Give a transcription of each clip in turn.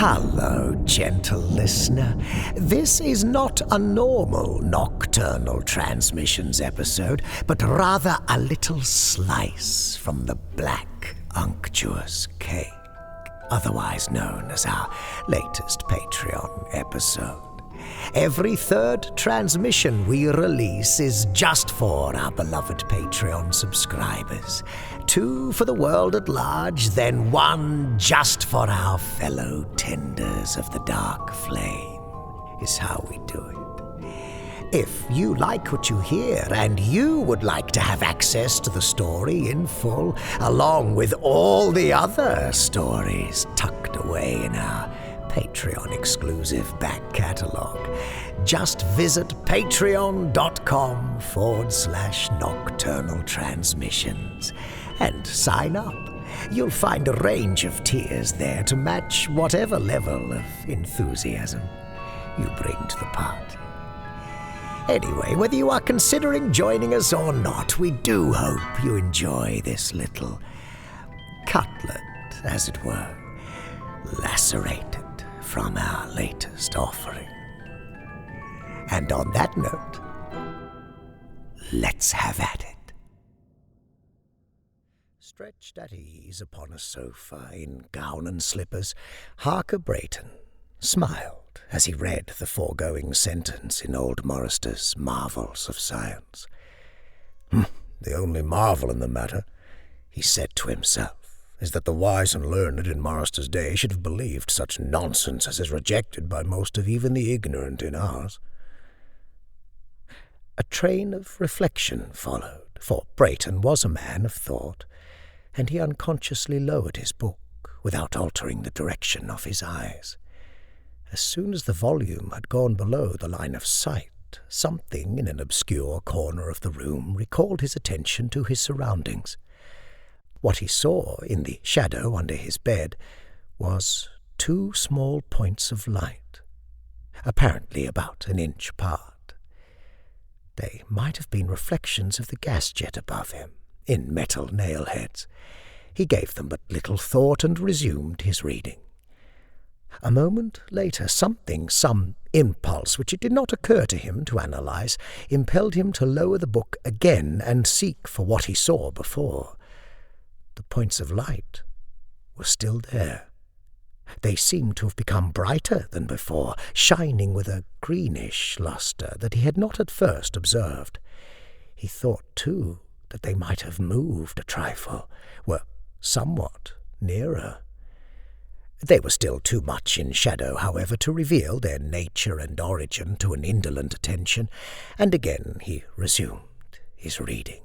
Hello, gentle listener. This is not a normal Nocturnal Transmissions episode, but rather a little slice from the black, unctuous cake, otherwise known as our latest Patreon episode. Every third transmission we release is just for our beloved Patreon subscribers. 2 for the world at large, then 1 just for our fellow tenders of the dark flame, is how we do it. If you like what you hear and you would like to have access to the story in full, along with all the other stories tucked away in our Patreon-exclusive back catalogue, just visit patreon.com/Nocturnal Transmissions and sign up. You'll find a range of tiers there to match whatever level of enthusiasm you bring to the party. Anyway, whether you are considering joining us or not, we do hope you enjoy this little cutlet, as it were, lacerated from our latest offering. And on that note, let's have at it. Stretched at ease upon a sofa in gown and slippers, Harker Brayton smiled as he read the foregoing sentence in old Morrister's Marvels of Science. The only marvel in the matter, he said to himself, is that the wise and learned in Morrister's day should have believed such nonsense as is rejected by most of even the ignorant in ours. A train of reflection followed, for Brayton was a man of thought, and he unconsciously lowered his book without altering the direction of his eyes. As soon as the volume had gone below the line of sight, something in an obscure corner of the room recalled his attention to his surroundings. What he saw in the shadow under his bed was 2 small points of light, apparently about an inch apart. They might have been reflections of the gas jet above him, in metal nail heads. He gave them but little thought and resumed his reading. A moment later, some impulse which it did not occur to him to analyze, impelled him to lower the book again and seek for what he saw before. The points of light were still there. They seemed to have become brighter than before, shining with a greenish lustre that he had not at first observed. He thought, too, that they might have moved a trifle, were somewhat nearer. They were still too much in shadow, however, to reveal their nature and origin to an indolent attention, and again he resumed his reading.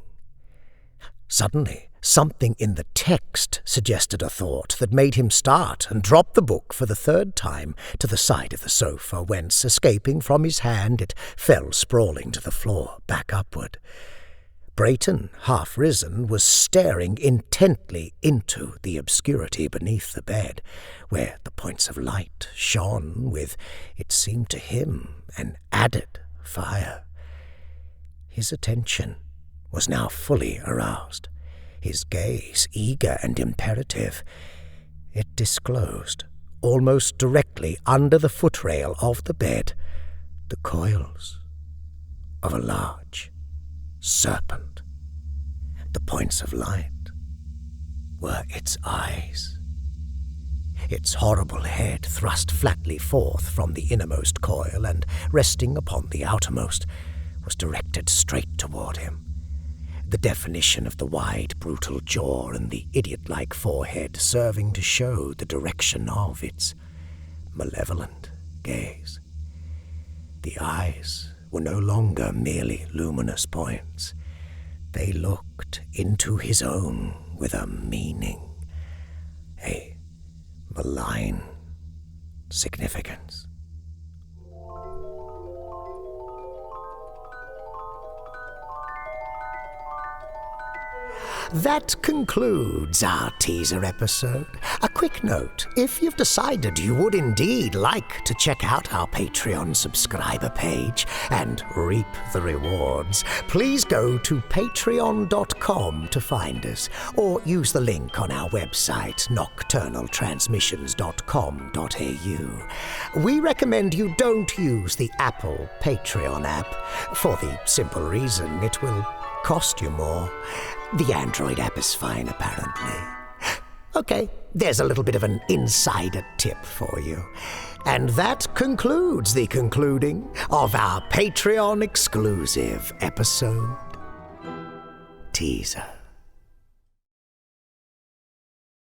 Suddenly, something in the text suggested a thought that made him start and drop the book for the 3rd time to the side of the sofa, whence, escaping from his hand, it fell sprawling to the floor, back upward. Brayton, half risen, was staring intently into the obscurity beneath the bed, where the points of light shone with, it seemed to him, an added fire. His attention was now fully aroused, his gaze eager and imperative. It disclosed, almost directly under the footrail of the bed, the coils of a large serpent. The points of light were its eyes. Its horrible head thrust flatly forth from the innermost coil and, resting upon the outermost, was directed straight toward him. The definition of the wide, brutal jaw and the idiot-like forehead serving to show the direction of its malevolent gaze. The eyes were no longer merely luminous points. They looked into his own with a meaning, a malign significance. that concludes our teaser episode. A quick note, if you've decided you would indeed like to check out our Patreon subscriber page and reap the rewards, please go to patreon.com to find us, or use the link on our website, nocturnaltransmissions.com.au. We recommend you don't use the Apple Patreon app, for the simple reason it will cost you more. The Android app is fine, apparently. Okay, there's a little bit of an insider tip for you. And that concludes the concluding of our Patreon exclusive episode teaser.